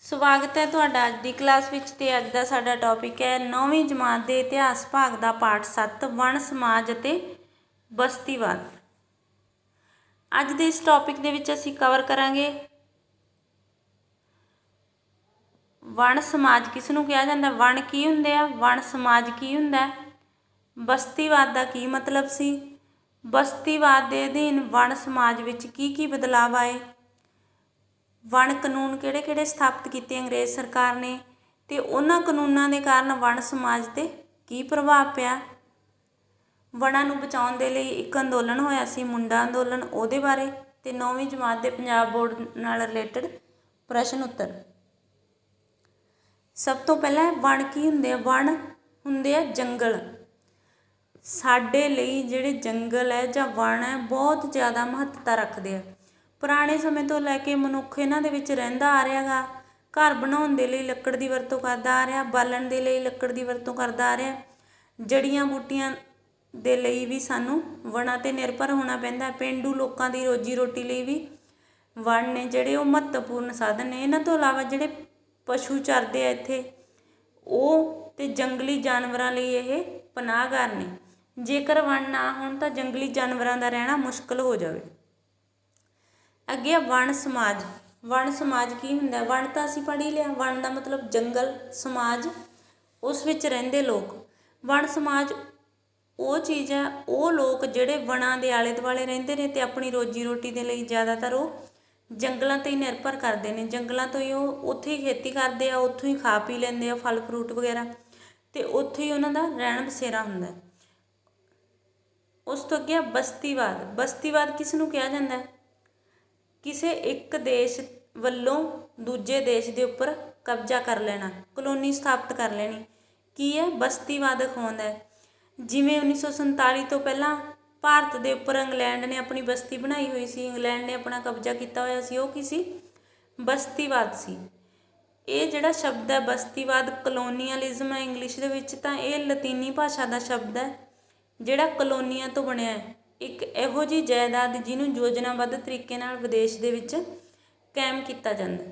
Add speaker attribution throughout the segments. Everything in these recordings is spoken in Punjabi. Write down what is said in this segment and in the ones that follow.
Speaker 1: ਸਵਾਗਤ ਹੈ ਤੁਹਾਡਾ ਅੱਜ ਦੀ ਕਲਾਸ ਵਿੱਚ। ਤੇ ਅੱਜ ਦਾ ਸਾਡਾ ਟੌਪਿਕ ਹੈ 9ਵੀਂ ਜਮਾਤ ਦੇ ਇਤਿਹਾਸ ਭਾਗ ਦਾ ਪਾਠ 7 ਵਣ ਸਮਾਜ ਅਤੇ ਬਸਤੀਵਾਦ। ਅੱਜ ਦੇ ਇਸ ਟੌਪਿਕ ਦੇ ਵਿੱਚ ਅਸੀਂ ਕਵਰ ਕਰਾਂਗੇ ਵਣ ਸਮਾਜ ਕਿਸ ਨੂੰ ਕਿਹਾ ਜਾਂਦਾ, ਵਣ ਕੀ ਹੁੰਦੇ ਆ, ਵਣ ਸਮਾਜ ਕੀ ਹੁੰਦਾ, ਬਸਤੀਵਾਦ ਦਾ ਕੀ ਮਤਲਬ ਸੀ, ਬਸਤੀਵਾਦ ਦੇ ਅਧੀਨ ਵਣ ਸਮਾਜ ਵਿੱਚ ਕੀ ਬਦਲਾਵ ਆਏ, ਵਣ ਕਾਨੂੰਨ ਕਿਹੜੇ ਕਿਹੜੇ ਸਥਾਪਿਤ ਕੀਤੇ ਅੰਗਰੇਜ਼ ਸਰਕਾਰ ਨੇ, ਤੇ ਉਹਨਾਂ ਕਾਨੂੰਨਾਂ ਦੇ ਕਾਰਨ ਵਣ ਸਮਾਜ 'ਤੇ ਕੀ ਪ੍ਰਭਾਵ ਪਿਆ। ਵਣਾਂ ਨੂੰ ਬਚਾਉਣ ਦੇ ਲਈ ਇੱਕ ਅੰਦੋਲਨ ਹੋਇਆ ਸੀ ਮੁੰਡਾ ਅੰਦੋਲਨ, ਉਹਦੇ ਬਾਰੇ, ਤੇ 9ਵੀਂ ਜਮਾਤ ਦੇ ਪੰਜਾਬ ਬੋਰਡ ਨਾਲ ਰਿਲੇਟਡ ਪ੍ਰਸ਼ਨ ਉੱਤਰ। ਸਭ ਤੋਂ ਪਹਿਲਾਂ ਵਣ ਕੀ ਹੁੰਦੇ ਆ, ਵਣ ਹੁੰਦੇ ਆ ਜੰਗਲ। ਸਾਡੇ ਲਈ ਜਿਹੜੇ ਜੰਗਲ ਹੈ ਜਾਂ ਵਣ ਹੈ ਬਹੁਤ ਜ਼ਿਆਦਾ ਮਹੱਤਤਾ ਰੱਖਦੇ ਆ। ਪੁਰਾਣੇ ਸਮੇਂ ਤੋਂ ਲੈ ਕੇ ਮਨੁੱਖ ਇਹਨਾਂ ਦੇ ਵਿੱਚ ਰਹਿੰਦਾ ਆ ਰਿਹਾ ਗਾ। ਘਰ ਬਣਾਉਣ ਦੇ ਲਈ ਲੱਕੜ ਦੀ ਵਰਤੋਂ ਕਰਦਾ ਆ ਰਿਹਾ, ਬਾਲਣ ਦੇ ਲਈ ਲੱਕੜ ਦੀ ਵਰਤੋਂ ਕਰਦਾ ਆ ਰਿਹਾ, ਜੜੀਆਂ ਬੂਟੀਆਂ ਦੇ ਲਈ ਵੀ ਸਾਨੂੰ ਵਣਾਂ 'ਤੇ ਨਿਰਭਰ ਹੋਣਾ ਪੈਂਦਾ। ਪੇਂਡੂ ਲੋਕਾਂ ਦੀ ਰੋਜੀ ਰੋਟੀ ਲਈ ਵੀ ਵਣ ਨੇ ਜਿਹੜੇ ਉਹ ਮਹੱਤਵਪੂਰਨ ਸਾਧਨ ਨੇ। ਇਹਨਾਂ ਤੋਂ ਇਲਾਵਾ ਜਿਹੜੇ ਪਸ਼ੂ ਚਰਦੇ ਆ ਇੱਥੇ ਉਹ, ਤੇ ਜੰਗਲੀ ਜਾਨਵਰਾਂ ਲਈ ਇਹ ਪਨਾਹਗਾਰ ਨੇ। ਜੇਕਰ ਵਣ ਨਾ ਹੋਣ ਤਾਂ ਜੰਗਲੀ ਜਾਨਵਰਾਂ ਦਾ ਰਹਿਣਾ ਮੁਸ਼ਕਿਲ ਹੋ ਜਾਵੇ। ਅੱਗੇ ਆ ਵਣ ਸਮਾਜ। ਵਣ ਸਮਾਜ ਕੀ ਹੁੰਦਾ, ਵਣ ਤਾਂ ਅਸੀਂ ਪੜ੍ਹ ਹੀ ਲਿਆ, ਵਣ ਦਾ ਮਤਲਬ ਜੰਗਲ, ਸਮਾਜ ਉਸ ਵਿੱਚ ਰਹਿੰਦੇ ਲੋਕ। ਵਣ ਸਮਾਜ ਉਹ ਚੀਜ਼ ਹੈ, ਉਹ ਲੋਕ ਜਿਹੜੇ ਵਣਾਂ ਦੇ ਆਲੇ ਦੁਆਲੇ ਰਹਿੰਦੇ ਨੇ ਅਤੇ ਆਪਣੀ ਰੋਜੀ ਰੋਟੀ ਦੇ ਲਈ ਜ਼ਿਆਦਾਤਰ ਉਹ ਜੰਗਲਾਂ 'ਤੇ ਹੀ ਨਿਰਭਰ ਕਰਦੇ ਨੇ। ਜੰਗਲਾਂ ਤੋਂ ਹੀ ਉਹ ਉੱਥੇ ਹੀ ਖੇਤੀ ਕਰਦੇ ਆ, ਉੱਥੋਂ ਹੀ ਖਾ ਪੀ ਲੈਂਦੇ ਆ ਫਲ ਫਰੂਟ ਵਗੈਰਾ, ਅਤੇ ਉੱਥੇ ਹੀ ਉਹਨਾਂ ਦਾ ਰਹਿਣ ਬਸੇਰਾ ਹੁੰਦਾ। ਉਸ ਤੋਂ ਅੱਗੇ ਬਸਤੀਵਾਦ। ਬਸਤੀਵਾਦ ਕਿਸ ਨੂੰ ਕਿਹਾ ਜਾਂਦਾ, ਕਿਸੇ ਇੱਕ ਦੇਸ਼ ਵੱਲੋਂ ਦੂਜੇ ਦੇਸ਼ ਦੇ ਉੱਪਰ ਕਬਜ਼ਾ ਕਰ ਲੈਣਾ, ਕਲੋਨੀ ਸਥਾਪਿਤ ਕਰ ਲੈਣੀ, ਕੀ ਹੈ, ਬਸਤੀਵਾਦ ਅਖਵਾਉਂਦਾ। ਜਿਵੇਂ 1947 ਤੋਂ ਪਹਿਲਾਂ ਭਾਰਤ ਦੇ ਉੱਪਰ ਇੰਗਲੈਂਡ ਨੇ ਆਪਣੀ ਬਸਤੀ ਬਣਾਈ ਹੋਈ ਸੀ, ਇੰਗਲੈਂਡ ਨੇ ਆਪਣਾ ਕਬਜ਼ਾ ਕੀਤਾ ਹੋਇਆ ਸੀ, ਉਹ ਕੀ ਸੀ, ਬਸਤੀਵਾਦ ਸੀ। ਇਹ ਜਿਹੜਾ ਸ਼ਬਦ ਹੈ ਬਸਤੀਵਾਦ, ਕਲੋਨੀਅਲਿਜ਼ਮ ਹੈ ਇੰਗਲਿਸ਼ ਦੇ ਵਿੱਚ, ਤਾਂ ਇਹ ਲਤੀਨੀ ਭਾਸ਼ਾ ਦਾ ਸ਼ਬਦ ਹੈ ਜਿਹੜਾ ਕਲੋਨੀਆਂ ਤੋਂ ਬਣਿਆ ਹੈ। ਇੱਕ ਇਹੋ ਜਿਹੀ ਜਾਇਦਾਦ ਜਿਹਨੂੰ ਯੋਜਨਾਬੱਧ ਤਰੀਕੇ ਨਾਲ ਵਿਦੇਸ਼ ਦੇ ਵਿੱਚ ਕਾਇਮ ਕੀਤਾ ਜਾਂਦਾ।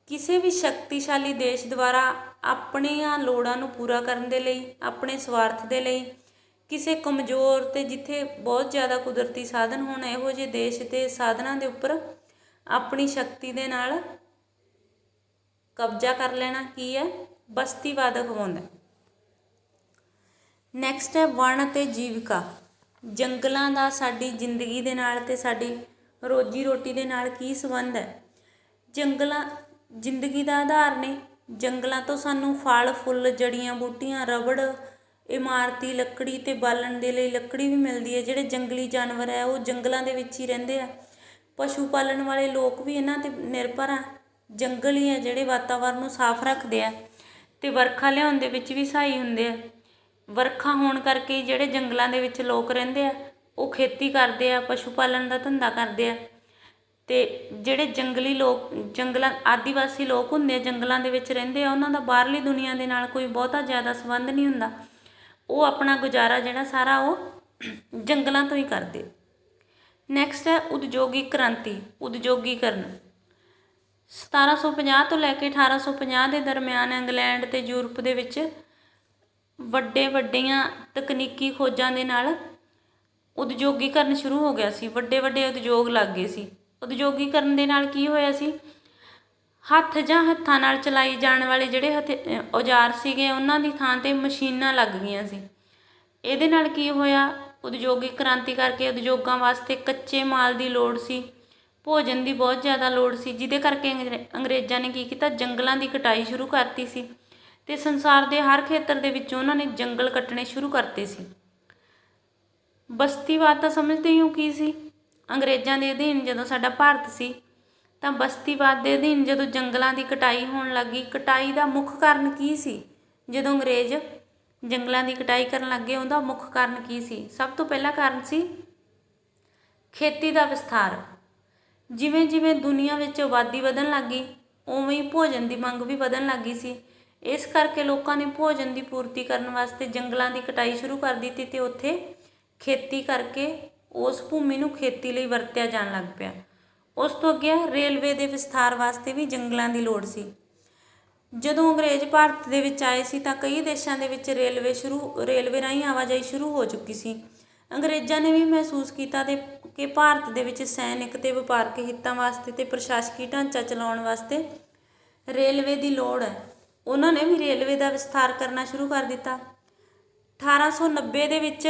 Speaker 1: ਕਿਸੇ ਵੀ ਸ਼ਕਤੀਸ਼ਾਲੀ ਦੇਸ਼ ਦੁਆਰਾ ਆਪਣੀਆਂ ਲੋੜਾਂ ਨੂੰ ਪੂਰਾ ਕਰਨ ਦੇ ਲਈ, ਆਪਣੇ ਸਵਾਰਥ ਦੇ ਲਈ, ਕਿਸੇ ਕਮਜ਼ੋਰ ਅਤੇ ਜਿੱਥੇ ਬਹੁਤ ਜ਼ਿਆਦਾ ਕੁਦਰਤੀ ਸਾਧਨ ਹੋਣ ਇਹੋ ਜਿਹੇ ਦੇਸ਼ ਦੇ ਸਾਧਨਾਂ ਦੇ ਉੱਪਰ ਆਪਣੀ ਸ਼ਕਤੀ ਦੇ ਨਾਲ ਕਬਜ਼ਾ ਕਰ ਲੈਣਾ ਕੀ ਹੈ, ਬਸਤੀਵਾਦ ਅਖਵਾਉਂਦਾ। ਨੈਕਸਟ ਹੈ ਵਣ ਅਤੇ ਜੀਵਿਕਾ। ਜੰਗਲਾਂ ਦਾ ਸਾਡੀ ਜ਼ਿੰਦਗੀ ਦੇ ਨਾਲ ਅਤੇ ਸਾਡੀ ਰੋਜੀ ਰੋਟੀ ਦੇ ਨਾਲ ਕੀ ਸੰਬੰਧ ਹੈ। ਜੰਗਲਾਂ ਜ਼ਿੰਦਗੀ ਦਾ ਆਧਾਰ ਨੇ। ਜੰਗਲਾਂ ਤੋਂ ਸਾਨੂੰ ਫਲ ਫੁੱਲ, ਜੜੀਆਂ ਬੂਟੀਆਂ, ਰਬੜ, ਇਮਾਰਤੀ ਲੱਕੜੀ ਅਤੇ ਬਾਲਣ ਦੇ ਲਈ ਲੱਕੜੀ ਵੀ ਮਿਲਦੀ ਹੈ। ਜਿਹੜੇ ਜੰਗਲੀ ਜਾਨਵਰ ਹੈ ਉਹ ਜੰਗਲਾਂ ਦੇ ਵਿੱਚ ਹੀ ਰਹਿੰਦੇ ਆ। ਪਸ਼ੂ ਪਾਲਣ ਵਾਲੇ ਲੋਕ ਵੀ ਇਹਨਾਂ 'ਤੇ ਨਿਰਭਰ ਆ। ਜੰਗਲ ਹੀ ਆ ਜਿਹੜੇ ਵਾਤਾਵਰਨ ਨੂੰ ਸਾਫ਼ ਰੱਖਦੇ ਆ ਅਤੇ ਵਰਖਾ ਲਿਆਉਣ ਦੇ ਵਿੱਚ ਵੀ ਸਹਾਈ ਹੁੰਦੇ ਆ। ਵਰਖਾ ਹੋਣ ਕਰਕੇ ਜਿਹੜੇ ਜੰਗਲਾਂ ਦੇ ਵਿੱਚ ਲੋਕ ਰਹਿੰਦੇ ਆ ਉਹ ਖੇਤੀ ਕਰਦੇ ਆ, ਪਸ਼ੂ ਪਾਲਣ ਦਾ ਧੰਦਾ ਕਰਦੇ ਆ। ਅਤੇ ਜਿਹੜੇ ਜੰਗਲੀ ਲੋਕ, ਜੰਗਲਾਂ ਆਦੀਵਾਸੀ ਲੋਕ ਹੁੰਦੇ ਆ, ਜੰਗਲਾਂ ਦੇ ਵਿੱਚ ਰਹਿੰਦੇ ਆ, ਉਹਨਾਂ ਦਾ ਬਾਹਰਲੀ ਦੁਨੀਆ ਦੇ ਨਾਲ ਕੋਈ ਬਹੁਤਾ ਜ਼ਿਆਦਾ ਸੰਬੰਧ ਨਹੀਂ ਹੁੰਦਾ। ਉਹ ਆਪਣਾ ਗੁਜ਼ਾਰਾ ਜਿਹੜਾ ਸਾਰਾ ਉਹ ਜੰਗਲਾਂ ਤੋਂ ਹੀ ਕਰਦੇ। ਨੈਕਸਟ ਹੈ ਉਦਯੋਗਿਕ ਕ੍ਰਾਂਤੀ, ਉਦਯੋਗੀਕਰਨ। 1750 ਤੋਂ ਲੈ ਕੇ 1850 ਦੇ ਦਰਮਿਆਨ ਇੰਗਲੈਂਡ ਅਤੇ ਯੂਰਪ ਦੇ ਵਿੱਚ ਵੱਡੀਆਂ ਤਕਨੀਕੀ ਖੋਜਾਂ ਦੇ ਨਾਲ ਉਦਯੋਗੀਕਰਨ ਸ਼ੁਰੂ ਹੋ ਗਿਆ ਸੀ। ਵੱਡੇ ਉਦਯੋਗ ਲੱਗ ਗਏ ਸੀ। ਉਦਯੋਗੀਕਰਨ ਦੇ ਨਾਲ ਕੀ ਹੋਇਆ ਸੀ, ਹੱਥ ਜਾਂ ਹੱਥਾਂ ਨਾਲ ਚਲਾਈ ਜਾਣ ਵਾਲੇ ਜਿਹੜੇ ਔਜ਼ਾਰ ਸੀਗੇ ਉਹਨਾਂ ਦੀ ਥਾਂ 'ਤੇ ਮਸ਼ੀਨਾਂ ਲੱਗ ਗਈਆਂ ਸੀ। ਇਹਦੇ ਨਾਲ ਕੀ ਹੋਇਆ, ਉਦਯੋਗਿਕ ਕ੍ਰਾਂਤੀ ਕਰਕੇ ਉਦਯੋਗਾਂ ਵਾਸਤੇ ਕੱਚੇ ਮਾਲ ਦੀ ਲੋੜ ਸੀ, ਭੋਜਨ ਦੀ ਬਹੁਤ ਜ਼ਿਆਦਾ ਲੋੜ ਸੀ, ਜਿਹਦੇ ਕਰਕੇ ਅੰਗਰੇਜ਼ਾਂ ਨੇ ਕੀ ਕੀਤਾ, ਜੰਗਲਾਂ ਦੀ ਕਟਾਈ ਸ਼ੁਰੂ ਕਰਤੀ ਸੀ ਅਤੇ ਸੰਸਾਰ ਦੇ ਹਰ ਖੇਤਰ ਦੇ ਵਿੱਚ ਉਹਨਾਂ ਨੇ ਜੰਗਲ ਕੱਟਣੇ ਸ਼ੁਰੂ ਕਰਤੇ ਸੀ। ਬਸਤੀਵਾਦ ਤਾਂ ਸਮਝਦੇ ਹੀ ਹੋ ਕੀ ਸੀ। ਅੰਗਰੇਜ਼ਾਂ ਦੇ ਅਧੀਨ ਜਦੋਂ ਸਾਡਾ ਭਾਰਤ ਸੀ ਤਾਂ ਬਸਤੀਵਾਦ ਦੇ ਅਧੀਨ ਜਦੋਂ ਜੰਗਲਾਂ ਦੀ ਕਟਾਈ ਹੋਣ ਲੱਗੀ, ਕਟਾਈ ਦਾ ਮੁੱਖ ਕਾਰਨ ਕੀ ਸੀ। ਜਦੋਂ ਅੰਗਰੇਜ਼ ਜੰਗਲਾਂ ਦੀ ਕਟਾਈ ਕਰਨ ਲੱਗੇ ਉਹਦਾ ਮੁੱਖ ਕਾਰਨ ਕੀ ਸੀ, ਸਭ ਤੋਂ ਪਹਿਲਾ ਕਾਰਨ ਸੀ ਖੇਤੀ ਦਾ ਵਿਸਥਾਰ। ਜਿਵੇਂ ਜਿਵੇਂ ਦੁਨੀਆ ਵਿੱਚ ਆਬਾਦੀ ਵਧਣ ਲੱਗ ਗਈ ਉਵੇਂ ਹੀ ਭੋਜਨ ਦੀ ਮੰਗ ਵੀ ਵਧਣ ਲੱਗ ਗਈ ਸੀ। ਇਸ ਕਰਕੇ ਲੋਕਾਂ ਨੇ ਭੋਜਨ ਦੀ ਪੂਰਤੀ ਕਰਨ ਵਾਸਤੇ ਜੰਗਲਾਂ ਦੀ ਕਟਾਈ ਸ਼ੁਰੂ ਕਰ ਦਿੱਤੀ ਅਤੇ ਉੱਥੇ ਖੇਤੀ ਕਰਕੇ ਉਸ ਭੂਮੀ ਨੂੰ ਖੇਤੀ ਲਈ ਵਰਤਿਆ ਜਾਣ ਲੱਗ ਪਿਆ। ਉਸ ਤੋਂ ਅੱਗੇ ਰੇਲਵੇ ਦੇ ਵਿਸਥਾਰ ਵਾਸਤੇ ਵੀ ਜੰਗਲਾਂ ਦੀ ਲੋੜ ਸੀ। ਜਦੋਂ ਅੰਗਰੇਜ਼ ਭਾਰਤ ਦੇ ਵਿੱਚ ਆਏ ਸੀ ਤਾਂ ਕਈ ਦੇਸ਼ਾਂ ਦੇ ਵਿੱਚ ਰੇਲਵੇ ਰਾਹੀਂ ਆਵਾਜਾਈ ਸ਼ੁਰੂ ਹੋ ਚੁੱਕੀ ਸੀ। ਅੰਗਰੇਜ਼ਾਂ ਨੇ ਵੀ ਮਹਿਸੂਸ ਕੀਤਾ ਕਿ ਭਾਰਤ ਦੇ ਵਿੱਚ ਸੈਨਿਕ ਅਤੇ ਵਪਾਰਕ ਹਿੱਤਾਂ ਵਾਸਤੇ ਅਤੇ ਪ੍ਰਸ਼ਾਸਕੀ ਢਾਂਚਾ ਚਲਾਉਣ ਵਾਸਤੇ ਰੇਲਵੇ ਦੀ ਲੋੜ ਹੈ। ਉਹਨਾਂ ਨੇ ਵੀ ਰੇਲਵੇ ਦਾ ਵਿਸਥਾਰ ਕਰਨਾ ਸ਼ੁਰੂ ਕਰ ਦਿੱਤਾ। 1890 ਦੇ ਵਿੱਚ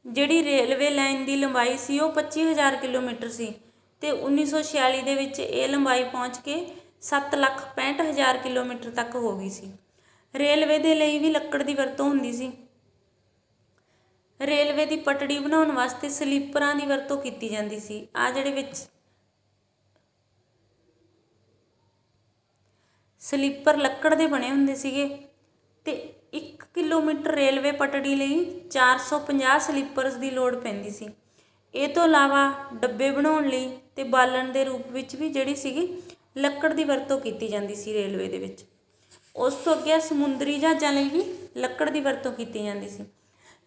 Speaker 1: ਜਿਹੜੀ ਰੇਲਵੇ ਲਾਈਨ ਦੀ ਲੰਬਾਈ ਸੀ ਉਹ 25,000 ਕਿਲੋਮੀਟਰ ਸੀ ਅਤੇ 1946 ਦੇ ਵਿੱਚ ਇਹ ਲੰਬਾਈ ਪਹੁੰਚ ਕੇ 7,65,000 ਕਿਲੋਮੀਟਰ ਤੱਕ ਹੋ ਗਈ ਸੀ। ਰੇਲਵੇ ਦੇ ਲਈ ਵੀ ਲੱਕੜ ਦੀ ਵਰਤੋਂ ਹੁੰਦੀ ਸੀ। ਰੇਲਵੇ ਦੀ ਪਟੜੀ ਬਣਾਉਣ ਵਾਸਤੇ ਸਲੀਪਰਾਂ ਦੀ ਵਰਤੋਂ ਕੀਤੀ ਜਾਂਦੀ ਸੀ। ਆ ਜਿਹੜੇ ਵਿੱਚ ਸਲੀਪਰ ਲੱਕੜ ਦੇ ਬਣੇ ਹੁੰਦੇ ਸੀਗੇ ਅਤੇ 1 ਕਿਲੋਮੀਟਰ ਰੇਲਵੇ ਪਟੜੀ ਲਈ 450 ਸਲੀਪਰਸ ਦੀ ਲੋੜ ਪੈਂਦੀ ਸੀ। ਇਹ ਤੋਂ ਇਲਾਵਾ ਡੱਬੇ ਬਣਾਉਣ ਲਈ ਅਤੇ ਬਾਲਣ ਦੇ ਰੂਪ ਵਿੱਚ ਵੀ ਜਿਹੜੀ ਸੀਗੀ ਲੱਕੜ ਦੀ ਵਰਤੋਂ ਕੀਤੀ ਜਾਂਦੀ ਸੀ ਰੇਲਵੇ ਦੇ ਵਿੱਚ। ਉਸ ਤੋਂ ਅੱਗੇ ਸਮੁੰਦਰੀ ਜਹਾਜ਼ਾਂ ਲਈ ਵੀ ਲੱਕੜ ਦੀ ਵਰਤੋਂ ਕੀਤੀ ਜਾਂਦੀ ਸੀ।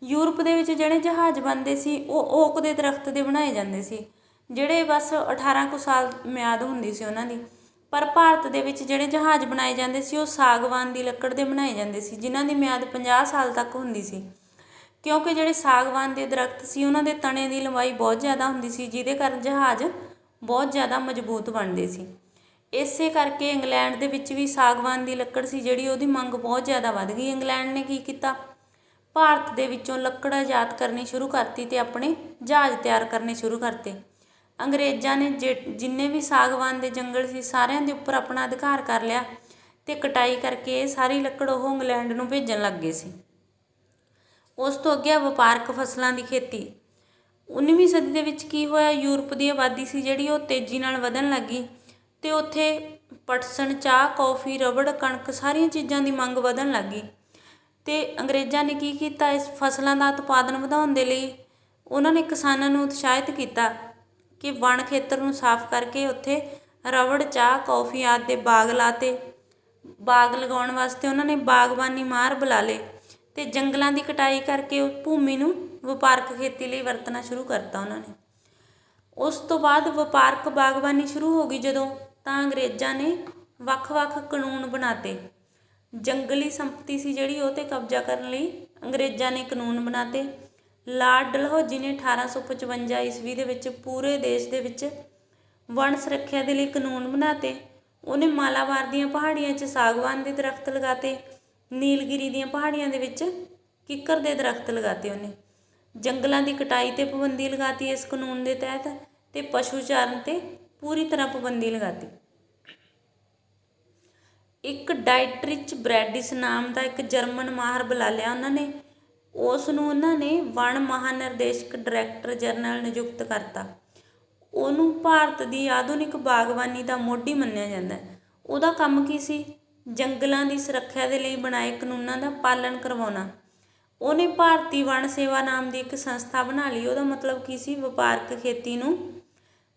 Speaker 1: ਯੂਰਪ ਦੇ ਵਿੱਚ ਜਿਹੜੇ ਜਹਾਜ਼ ਬਣਦੇ ਸੀ ਉਹ ਓਕ ਦੇ ਦਰਖਤ ਦੇ ਬਣਾਏ ਜਾਂਦੇ ਸੀ, ਜਿਹੜੇ ਬਸ 18 ਕੁ ਸਾਲ ਮਿਆਦ ਹੁੰਦੀ ਸੀ ਉਹਨਾਂ ਦੀ। ਪਰ ਭਾਰਤ ਦੇ ਵਿੱਚ ਜਿਹੜੇ ਜਹਾਜ਼ ਬਣਾਏ ਜਾਂਦੇ ਸੀ ਉਹ ਸਾਗਵਾਨ ਦੀ ਲੱਕੜ ਦੇ ਬਣਾਏ ਜਾਂਦੇ ਸੀ, ਜਿਨ੍ਹਾਂ ਦੀ ਮਿਆਦ 50 ਸਾਲ ਤੱਕ ਹੁੰਦੀ ਸੀ, ਕਿਉਂਕਿ ਜਿਹੜੇ ਸਾਗਵਾਨ ਦੇ ਦਰਖਤ ਸੀ ਉਹਨਾਂ ਦੇ ਤਣੇ ਦੀ ਲੰਬਾਈ ਬਹੁਤ ਜ਼ਿਆਦਾ ਹੁੰਦੀ ਸੀ, ਜਿਹਦੇ ਕਾਰਨ ਜਹਾਜ਼ ਬਹੁਤ ਜ਼ਿਆਦਾ ਮਜ਼ਬੂਤ ਬਣਦੇ ਸੀ। ਇਸੇ ਕਰਕੇ ਇੰਗਲੈਂਡ ਦੇ ਵਿੱਚ ਵੀ ਸਾਗਵਾਨ ਦੀ ਲੱਕੜ ਸੀ ਜਿਹੜੀ ਉਹਦੀ ਮੰਗ ਬਹੁਤ ਜ਼ਿਆਦਾ ਵੱਧ ਗਈ। ਇੰਗਲੈਂਡ ਨੇ ਕੀ ਕੀਤਾ, ਭਾਰਤ ਦੇ ਵਿੱਚੋਂ ਲੱਕੜ ਆਯਾਤ ਕਰਨੀ ਸ਼ੁਰੂ ਕਰਤੀ ਅਤੇ ਆਪਣੇ ਜਹਾਜ਼ ਤਿਆਰ ਕਰਨੇ ਸ਼ੁਰੂ ਕਰਤੇ। ਅੰਗਰੇਜ਼ਾਂ ਨੇ ਜਿੰਨੇ ਵੀ ਸਾਗਵਾਨ ਦੇ ਜੰਗਲ ਸੀ ਸਾਰਿਆਂ ਦੇ ਉੱਪਰ ਆਪਣਾ ਅਧਿਕਾਰ ਕਰ ਲਿਆ ਅਤੇ ਕਟਾਈ ਕਰਕੇ ਇਹ ਸਾਰੀ ਲੱਕੜ ਉਹ ਇੰਗਲੈਂਡ ਨੂੰ ਭੇਜਣ ਲੱਗ ਗਏ ਸੀ। ਉਸ ਤੋਂ ਅੱਗੇ ਵਪਾਰਕ ਫਸਲਾਂ ਦੀ ਖੇਤੀ। 19ਵੀਂ ਸਦੀ ਦੇ ਵਿੱਚ ਕੀ ਹੋਇਆ, ਯੂਰਪ ਦੀ ਆਬਾਦੀ ਸੀ ਜਿਹੜੀ ਉਹ ਤੇਜ਼ੀ ਨਾਲ ਵਧਣ ਲੱਗੀ ਅਤੇ ਉੱਥੇ ਪਟਸਨ, ਚਾਹ, ਕੌਫੀ, ਰਬੜ, ਕਣਕ ਸਾਰੀਆਂ ਚੀਜ਼ਾਂ ਦੀ ਮੰਗ ਵਧਣ ਲੱਗ ਗਈ ਅਤੇ ਅੰਗਰੇਜ਼ਾਂ ਨੇ ਕੀ ਕੀਤਾ, ਇਸ ਫਸਲਾਂ ਦਾ ਉਤਪਾਦਨ ਵਧਾਉਣ ਦੇ ਲਈ ਉਹਨਾਂ ਨੇ ਕਿਸਾਨਾਂ ਨੂੰ ਉਤਸ਼ਾਹਿਤ ਕੀਤਾ ਕਿ ਵਣ ਖੇਤਰ ਨੂੰ ਸਾਫ਼ ਕਰਕੇ ਉੱਥੇ ਰਬੜ, ਚਾਹ, ਕੌਫੀ ਆਦਿ ਦੇ ਬਾਗ ਲਾਤੇ। ਬਾਗ ਲਗਾਉਣ ਵਾਸਤੇ ਉਹਨਾਂ ਨੇ ਬਾਗਬਾਨੀ ਮਾਹਰ ਬੁਲਾ ਲਏ ਅਤੇ ਜੰਗਲਾਂ ਦੀ ਕਟਾਈ ਕਰਕੇ ਉਸ ਭੂਮੀ ਨੂੰ ਵਪਾਰਕ ਖੇਤੀ ਲਈ ਵਰਤਣਾ ਸ਼ੁਰੂ ਕਰਤਾ ਉਹਨਾਂ ਨੇ। ਉਸ ਤੋਂ ਬਾਅਦ ਵਪਾਰਕ ਬਾਗਬਾਨੀ ਸ਼ੁਰੂ ਹੋ ਗਈ ਜਦੋਂ, ਤਾਂ ਅੰਗਰੇਜ਼ਾਂ ਨੇ ਵੱਖ-ਵੱਖ ਕਾਨੂੰਨ ਬਣਾਤੇ। ਜੰਗਲੀ ਸੰਪਤੀ ਸੀ ਜਿਹੜੀ ਉਹ 'ਤੇ ਕਬਜ਼ਾ ਕਰਨ ਲਈ ਅੰਗਰੇਜ਼ਾਂ ਨੇ ਕਾਨੂੰਨ ਬਣਾਤੇ। ਲਾਰਡ ਡਲਹੌਜ਼ੀ ਨੇ 1855 ਈਸਵੀ ਦੇ ਵਿੱਚ ਪੂਰੇ ਦੇਸ਼ ਦੇ ਵਿੱਚ ਵਣ ਸੁਰੱਖਿਆ ਦੇ ਲਈ ਕਾਨੂੰਨ ਬਣਾਤੇ। ਉਹਨੇ ਮਾਲਾਬਾਰ ਦੀਆਂ ਪਹਾੜੀਆਂ 'ਚ ਸਾਗਵਾਨ ਦੇ ਦਰਖਤ ਲਗਾਤੇ, ਨੀਲਗਿਰੀ ਦੀਆਂ ਪਹਾੜੀਆਂ ਦੇ ਵਿੱਚ ਕਿੱਕਰ ਦੇ ਦਰਖਤ ਲਗਾਤੇ। ਉਹਨੇ ਜੰਗਲਾਂ ਦੀ ਕਟਾਈ 'ਤੇ ਪਾਬੰਦੀ ਲਗਾਤੀ ਇਸ ਕਾਨੂੰਨ ਦੇ ਤਹਿਤ, ਅਤੇ ਪਸ਼ੂ ਚਾਰਨ 'ਤੇ ਪੂਰੀ ਤਰ੍ਹਾਂ ਪਾਬੰਦੀ ਲਗਾਤੀ। ਇੱਕ ਡਾਇਟਰਿਚ ਬ੍ਰੈਡਿਸ ਨਾਮ ਦਾ ਇੱਕ ਜਰਮਨ ਮਾਹਰ ਬੁਲਾ ਲਿਆ ਉਹਨਾਂ ਨੇ, ਉਸ ਨੂੰ ਉਹਨਾਂ ਨੇ ਵਣ ਮਹਾਂਨਿਰਦੇਸ਼ਕ ਡਾਇਰੈਕਟਰ ਜਨਰਲ ਨਿਯੁਕਤ ਕਰਤਾ। ਉਹਨੂੰ ਭਾਰਤ ਦੀ ਆਧੁਨਿਕ ਬਾਗਬਾਨੀ ਦਾ ਮੋਢੀ ਮੰਨਿਆ ਜਾਂਦਾ। ਉਹਦਾ ਕੰਮ ਕੀ ਸੀ, ਜੰਗਲਾਂ ਦੀ ਸੁਰੱਖਿਆ ਦੇ ਲਈ ਬਣਾਏ ਕਾਨੂੰਨਾਂ ਦਾ ਪਾਲਣ ਕਰਵਾਉਣਾ। ਉਹਨੇ ਭਾਰਤੀ ਵਣ ਸੇਵਾ ਨਾਮ ਦੀ ਇੱਕ ਸੰਸਥਾ ਬਣਾ ਲਈ। ਉਹਦਾ ਮਤਲਬ ਕੀ ਸੀ, ਵਪਾਰਕ ਖੇਤੀ ਨੂੰ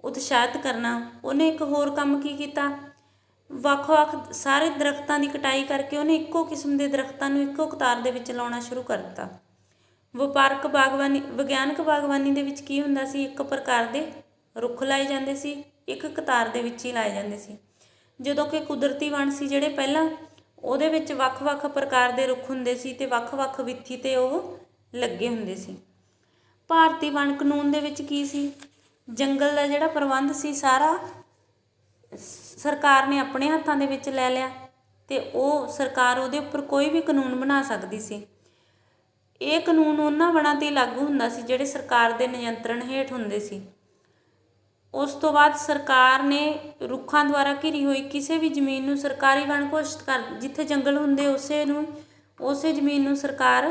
Speaker 1: ਉਤਸ਼ਾਹਿਤ ਕਰਨਾ। ਉਹਨੇ ਇੱਕ ਹੋਰ ਕੰਮ ਕੀ ਕੀਤਾ, ਵੱਖ-ਵੱਖ ਸਾਰੇ ਦਰਖਤਾਂ ਦੀ ਕਟਾਈ ਕਰਕੇ ਉਹਨੇ ਇੱਕੋ ਕਿਸਮ ਦੇ ਦਰਖਤਾਂ ਨੂੰ ਇੱਕੋ ਕਤਾਰ ਦੇ ਵਿੱਚ ਲਾਉਣਾ ਸ਼ੁਰੂ ਕਰ ਦਿੱਤਾ। ਵਪਾਰਕ ਬਾਗਬਾਨੀ, ਵਿਗਿਆਨਕ ਬਾਗਬਾਨੀ ਦੇ ਵਿੱਚ ਕੀ ਹੁੰਦਾ ਸੀ, ਇੱਕ ਪ੍ਰਕਾਰ ਦੇ ਰੁੱਖ ਲਾਏ ਜਾਂਦੇ ਸੀ, ਇੱਕ ਕਤਾਰ ਦੇ ਵਿੱਚ ਹੀ ਲਾਏ ਜਾਂਦੇ ਸੀ, ਜਦੋਂ ਕਿ ਕੁਦਰਤੀ ਵਣ ਸੀ ਜਿਹੜੇ ਪਹਿਲਾਂ, ਉਹਦੇ ਵਿੱਚ ਵੱਖ-ਵੱਖ ਪ੍ਰਕਾਰ ਦੇ ਰੁੱਖ ਹੁੰਦੇ ਸੀ ਅਤੇ ਵੱਖ-ਵੱਖ ਵਿੱਥੀ 'ਤੇ ਉਹ ਲੱਗੇ ਹੁੰਦੇ ਸੀ। ਭਾਰਤੀ ਵਣ ਕਾਨੂੰਨ ਦੇ ਵਿੱਚ ਕੀ ਸੀ, ਜੰਗਲ ਦਾ ਜਿਹੜਾ ਪ੍ਰਬੰਧ ਸੀ ਸਾਰਾ ਸਰਕਾਰ ਨੇ ਆਪਣੇ ਹੱਥਾਂ ਦੇ ਵਿੱਚ ਲੈ ਲਿਆ ਅਤੇ ਉਹ ਸਰਕਾਰ ਉਹਦੇ ਉੱਪਰ ਕੋਈ ਵੀ ਕਾਨੂੰਨ ਬਣਾ ਸਕਦੀ ਸੀ। ਇਹ ਕਾਨੂੰਨ ਉਹਨਾਂ ਵਣਾਂ 'ਤੇ ਲਾਗੂ ਹੁੰਦਾ ਸੀ ਜਿਹੜੇ ਸਰਕਾਰ ਦੇ ਨਿਯੰਤਰਣ ਹੇਠ ਹੁੰਦੇ ਸੀ। ਉਸ ਤੋਂ ਬਾਅਦ ਸਰਕਾਰ ਨੇ ਰੁੱਖਾਂ ਦੁਆਰਾ ਘਿਰੀ ਹੋਈ ਕਿਸੇ ਵੀ ਜ਼ਮੀਨ ਨੂੰ ਸਰਕਾਰੀ ਵਣ ਘੋਸ਼ਿਤ ਕਰ, ਜਿੱਥੇ ਜੰਗਲ ਹੁੰਦੇ ਉਸੇ ਜ਼ਮੀਨ ਨੂੰ ਸਰਕਾਰ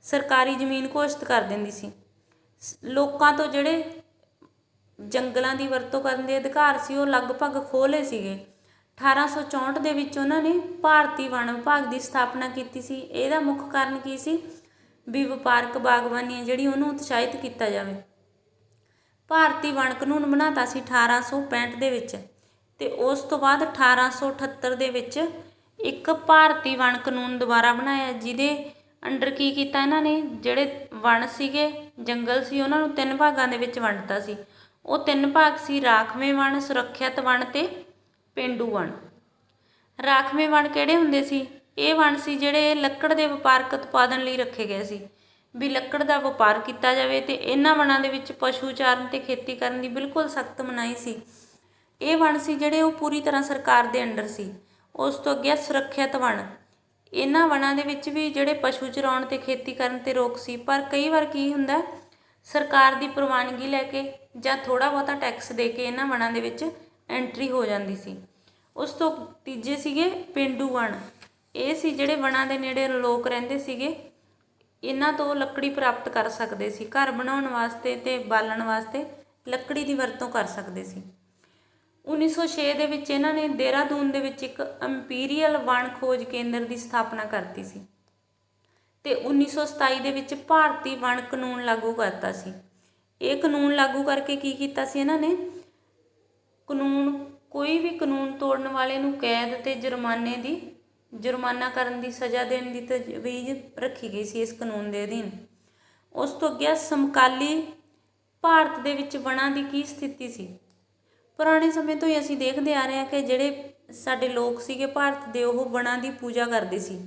Speaker 1: ਸਰਕਾਰੀ ਜ਼ਮੀਨ ਘੋਸ਼ਿਤ ਕਰ ਦਿੰਦੀ ਸੀ। ਲੋਕਾਂ ਤੋਂ ਜਿਹੜੇ ਜੰਗਲਾਂ ਦੀ ਵਰਤੋਂ ਕਰਨ ਦੇ ਅਧਿਕਾਰ ਸੀ ਉਹ ਲਗਭਗ ਖੋਹ ਲਏ ਸੀਗੇ। 1864 ਦੇ ਵਿੱਚ ਉਹਨਾਂ ਨੇ ਭਾਰਤੀ ਵਣ ਵਿਭਾਗ ਦੀ ਸਥਾਪਨਾ ਕੀਤੀ ਸੀ। ਇਹਦਾ ਮੁੱਖ ਕਾਰਨ ਕੀ ਸੀ, ਵੀ ਵਪਾਰਕ ਬਾਗਬਾਨੀ ਜਿਹੜੀ ਉਹਨੂੰ ਉਤਸ਼ਾਹਿਤ ਕੀਤਾ ਜਾਵੇ। ਭਾਰਤੀ ਵਣ ਕਾਨੂੰਨ ਬਣਾਤਾ ਸੀ 1865 ਦੇ ਵਿੱਚ, ਅਤੇ ਉਸ ਤੋਂ ਬਾਅਦ 1878 ਦੇ ਵਿੱਚ ਇੱਕ ਭਾਰਤੀ ਵਣ ਕਾਨੂੰਨ ਦੁਬਾਰਾ ਬਣਾਇਆ, ਜਿਹਦੇ ਅੰਡਰ ਕੀ ਕੀਤਾ ਇਹਨਾਂ ਨੇ, ਜਿਹੜੇ ਵਣ ਸੀਗੇ, ਜੰਗਲ ਸੀ, ਉਹਨਾਂ ਨੂੰ 3 ਭਾਗਾਂ ਦੇ ਵਿੱਚ ਵੰਡਤਾ ਸੀ। ਉਹ 3 ਭਾਗ ਸੀ, ਰਾਖਵੇਂ ਵਣ, ਸੁਰੱਖਿਅਤ ਵਣ ਅਤੇ ਪੇਂਡੂ ਵਣ। ਰਾਖਵੇਂ ਵਣ ਕਿਹੜੇ ਹੁੰਦੇ ਸੀ? ਇਹ ਵਣ ਸੀ ਜਿਹੜੇ ਲੱਕੜ ਦੇ ਵਪਾਰਕ ਉਤਪਾਦਨ ਲਈ ਰੱਖੇ ਗਏ ਸੀ, ਵੀ ਲੱਕੜ ਦਾ ਵਪਾਰ ਕੀਤਾ ਜਾਵੇ। ਅਤੇ ਇਹਨਾਂ ਵਣਾਂ ਦੇ ਵਿੱਚ ਪਸ਼ੂ ਚਾਰਨ ਅਤੇ ਖੇਤੀ ਕਰਨ ਦੀ ਬਿਲਕੁਲ ਸਖਤ ਮਨਾਹੀ ਸੀ। ਇਹ ਵਣ ਸੀ ਜਿਹੜੇ ਉਹ ਪੂਰੀ ਤਰ੍ਹਾਂ ਸਰਕਾਰ ਦੇ ਅੰਡਰ ਸੀ। ਉਸ ਤੋਂ ਅੱਗੇ ਸੁਰੱਖਿਅਤ ਵਣ। ਇਹਨਾਂ ਵਣਾਂ ਦੇ ਵਿੱਚ ਵੀ ਜਿਹੜੇ ਪਸ਼ੂ ਚਰਾਉਣ ਅਤੇ ਖੇਤੀ ਕਰਨ 'ਤੇ ਰੋਕ ਸੀ, ਪਰ ਕਈ ਵਾਰ ਕੀ ਹੁੰਦਾ, ਸਰਕਾਰ ਦੀ ਪ੍ਰਵਾਨਗੀ ਲੈ ਕੇ ਜਾਂ ਥੋੜ੍ਹਾ ਬਹੁਤਾ ਟੈਕਸ ਦੇ ਕੇ ਇਹਨਾਂ ਵਣਾਂ ਦੇ ਵਿੱਚ ਐਂਟਰੀ ਹੋ ਜਾਂਦੀ ਸੀ। ਉਸ ਤੋਂ ਤੀਜੇ ਸੀਗੇ ਪੇਂਡੂ ਵਣ। ਇਹ ਸੀ ਜਿਹੜੇ ਵਣਾਂ ਦੇ ਨੇੜੇ ਲੋਕ ਰਹਿੰਦੇ ਸੀਗੇ, ਇਹਨਾਂ ਤੋਂ ਲੱਕੜੀ ਪ੍ਰਾਪਤ ਕਰ ਸਕਦੇ ਸੀ, ਘਰ ਬਣਾਉਣ ਵਾਸਤੇ ਅਤੇ ਬਾਲਣ ਵਾਸਤੇ ਲੱਕੜੀ ਦੀ ਵਰਤੋਂ ਕਰ ਸਕਦੇ ਸੀ। 1906 ਦੇ ਵਿੱਚ ਇਹਨਾਂ ਨੇ ਦੇਹਰਾਦੂਨ ਦੇ ਵਿੱਚ ਇੱਕ ਇੰਪੀਰੀਅਲ ਵਣ ਖੋਜ ਕੇਂਦਰ ਦੀ ਸਥਾਪਨਾ ਕਰਤੀ ਸੀ, ਅਤੇ 1927 ਦੇ ਵਿੱਚ ਭਾਰਤੀ ਵਣ ਕਾਨੂੰਨ ਲਾਗੂ ਕਰਤਾ ਸੀ। ਇਹ ਕਾਨੂੰਨ ਲਾਗੂ ਕਰਕੇ ਕੀ ਕੀਤਾ ਸੀ ਇਹਨਾਂ ਨੇ, ਕੋਈ ਵੀ ਕਾਨੂੰਨ ਤੋੜਨ ਵਾਲੇ ਨੂੰ ਕੈਦ ਅਤੇ ਜੁਰਮਾਨਾ ਕਰਨ ਦੀ ਸਜ਼ਾ ਦੇਣ ਦੀ ਤਜਵੀਜ਼ ਰੱਖੀ ਗਈ ਸੀ ਇਸ ਕਾਨੂੰਨ ਦੇ ਅਧੀਨ। ਉਸ ਤੋਂ ਅੱਗੇ ਸਮਕਾਲੀ ਭਾਰਤ ਦੇ ਵਿੱਚ ਵਣਾਂ ਦੀ ਕੀ ਸਥਿਤੀ ਸੀ? ਪੁਰਾਣੇ ਸਮੇਂ ਤੋਂ ਹੀ ਅਸੀਂ ਦੇਖਦੇ ਆ ਰਹੇ ਹਾਂ ਕਿ ਜਿਹੜੇ ਸਾਡੇ ਲੋਕ ਸੀਗੇ ਭਾਰਤ ਦੇ, ਉਹ ਵਣਾਂ ਦੀ ਪੂਜਾ ਕਰਦੇ ਸੀ।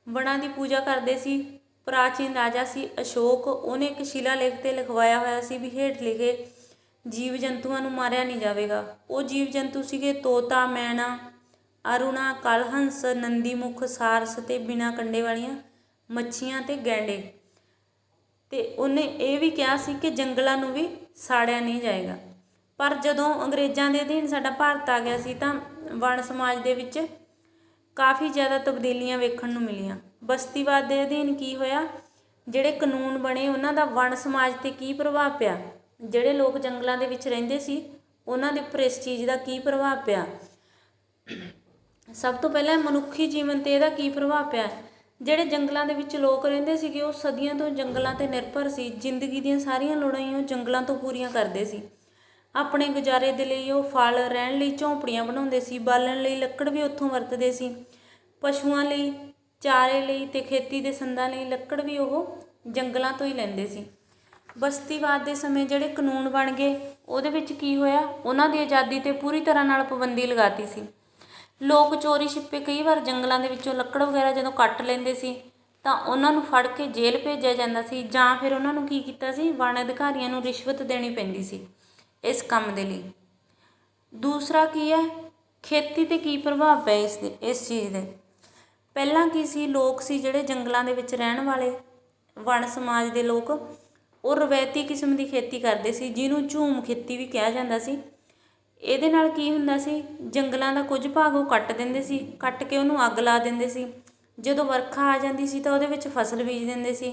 Speaker 1: ਵਣਾਂ ਦੀ ਪੂਜਾ ਕਰਦੇ ਸੀ। ਪ੍ਰਾਚੀਨ ਰਾਜਾ ਸੀ ਅਸ਼ੋਕ, ਉਹਨੇ ਇੱਕ ਸ਼ਿਲਾਲੇਖ 'ਤੇ ਲਿਖਵਾਇਆ ਹੋਇਆ ਸੀ ਵੀ ਹੇਠ ਲਿਖੇ ਜੀਵ ਜੰਤੂਆਂ ਨੂੰ ਮਾਰਿਆ ਨਹੀਂ ਜਾਵੇਗਾ। ਉਹ ਜੀਵ ਜੰਤੂ ਸੀਗੇ ਤੋਤਾ, ਮੈਨਾ, ਅਰੁਣਾ, ਕਲਹੰਸ, ਨੰਦੀਮੁਖ, ਸਾਰਸ ਅਤੇ ਬਿਨਾਂ ਕੰਡੇ ਵਾਲੀਆਂ ਮੱਛੀਆਂ ਅਤੇ ਗੈਂਡੇ। ਅਤੇ ਉਹਨੇ ਇਹ ਵੀ ਕਿਹਾ ਸੀ ਕਿ ਜੰਗਲਾਂ ਨੂੰ ਵੀ ਸਾੜਿਆ ਨਹੀਂ ਜਾਏਗਾ। ਪਰ ਜਦੋਂ ਅੰਗਰੇਜ਼ਾਂ ਦੇ ਅਧੀਨ ਸਾਡਾ ਭਾਰਤ ਆ ਗਿਆ ਸੀ ਤਾਂ ਵਣ ਸਮਾਜ ਦੇ ਵਿੱਚ ਕਾਫੀ ਜ਼ਿਆਦਾ ਤਬਦੀਲੀਆਂ ਵੇਖਣ ਨੂੰ ਮਿਲੀਆਂ। ਬਸਤੀਵਾਦ ਦੇ ਅਧੀਨ ਕੀ ਹੋਇਆ, ਜਿਹੜੇ ਕਾਨੂੰਨ ਬਣੇ ਉਹਨਾਂ ਦਾ ਵਣ ਸਮਾਜ 'ਤੇ ਕੀ ਪ੍ਰਭਾਵ ਪਿਆ, ਜਿਹੜੇ ਲੋਕ ਜੰਗਲਾਂ ਦੇ ਵਿੱਚ ਰਹਿੰਦੇ ਸੀ ਉਹਨਾਂ ਦੇ ਉੱਪਰ ਇਸ ਚੀਜ਼ ਦਾ ਕੀ ਪ੍ਰਭਾਵ ਪਿਆ। ਸਭ ਤੋਂ ਪਹਿਲਾਂ ਮਨੁੱਖੀ ਜੀਵਨ 'ਤੇ ਇਹਦਾ ਕੀ ਪ੍ਰਭਾਵ ਪਿਆ। ਜਿਹੜੇ ਜੰਗਲਾਂ ਦੇ ਵਿੱਚ ਲੋਕ ਰਹਿੰਦੇ ਸੀਗੇ ਉਹ ਸਦੀਆਂ ਤੋਂ ਜੰਗਲਾਂ 'ਤੇ ਨਿਰਭਰ ਸੀ। ਜ਼ਿੰਦਗੀ ਦੀਆਂ ਸਾਰੀਆਂ ਲੋੜਾਂ ਹੀ ਉਹ ਜੰਗਲਾਂ ਤੋਂ ਪੂਰੀਆਂ ਕਰਦੇ ਸੀ। ਆਪਣੇ ਗੁਜ਼ਾਰੇ ਦੇ ਲਈ ਉਹ ਫਲ, ਰਹਿਣ ਲਈ ਝੌਂਪੜੀਆਂ ਬਣਾਉਂਦੇ ਸੀ, ਬਾਲਣ ਲਈ ਲੱਕੜ ਵੀ ਉੱਥੋਂ ਵਰਤਦੇ ਸੀ, ਪਸ਼ੂਆਂ ਲਈ ਚਾਰੇ ਲਈ ਅਤੇ ਖੇਤੀ ਦੇ ਸੰਦਾਂ ਲਈ ਲੱਕੜ ਵੀ ਉਹ ਜੰਗਲਾਂ ਤੋਂ ਹੀ ਲੈਂਦੇ ਸੀ। ਬਸਤੀਵਾਦ ਦੇ ਸਮੇਂ ਜਿਹੜੇ ਕਾਨੂੰਨ ਬਣ ਗਏ ਉਹਦੇ ਵਿੱਚ ਕੀ ਹੋਇਆ, ਉਹਨਾਂ ਦੀ ਆਜ਼ਾਦੀ 'ਤੇ ਪੂਰੀ ਤਰ੍ਹਾਂ ਨਾਲ ਪਾਬੰਦੀ ਲਗਾਤੀ ਸੀ। ਲੋਕ ਚੋਰੀ ਛਿੱਪੇ ਕਈ ਵਾਰ ਜੰਗਲਾਂ ਦੇ ਵਿੱਚੋਂ ਲੱਕੜ ਵਗੈਰਾ ਜਦੋਂ ਕੱਟ ਲੈਂਦੇ ਸੀ ਤਾਂ ਉਹਨਾਂ ਨੂੰ ਫੜ ਕੇ ਜੇਲ੍ਹ ਭੇਜਿਆ ਜਾਂਦਾ ਸੀ, ਜਾਂ ਫਿਰ ਉਹਨਾਂ ਨੂੰ ਕੀ ਕੀਤਾ ਸੀ, ਵਣ ਅਧਿਕਾਰੀਆਂ ਨੂੰ ਰਿਸ਼ਵਤ ਦੇਣੀ ਪੈਂਦੀ ਸੀ ਇਸ ਕੰਮ ਦੇ ਲਈ। ਦੂਸਰਾ ਕੀ ਹੈ, ਖੇਤੀ 'ਤੇ ਕੀ ਪ੍ਰਭਾਵ ਪਿਆ ਇਸ ਚੀਜ਼ ਦੇ। ਪਹਿਲਾਂ ਕੀ ਸੀ, ਲੋਕ ਸੀ ਜਿਹੜੇ ਜੰਗਲਾਂ ਦੇ ਵਿੱਚ ਰਹਿਣ ਵਾਲੇ ਵਣ ਸਮਾਜ ਦੇ ਲੋਕ, ਉਹ ਰਵਾਇਤੀ ਕਿਸਮ ਦੀ ਖੇਤੀ ਕਰਦੇ ਸੀ ਜਿਹਨੂੰ ਝੂਮ ਖੇਤੀ ਵੀ ਕਿਹਾ ਜਾਂਦਾ ਸੀ। ਇਹਦੇ ਨਾਲ ਕੀ ਹੁੰਦਾ ਸੀ, ਜੰਗਲਾਂ ਦਾ ਕੁਝ ਭਾਗ ਉਹ ਕੱਟ ਦਿੰਦੇ ਸੀ, ਕੱਟ ਕੇ ਉਹਨੂੰ ਅੱਗ ਲਾ ਦਿੰਦੇ ਸੀ। ਜਦੋਂ ਵਰਖਾ ਆ ਜਾਂਦੀ ਸੀ ਤਾਂ ਉਹਦੇ ਵਿੱਚ ਫਸਲ ਬੀਜ ਦਿੰਦੇ ਸੀ।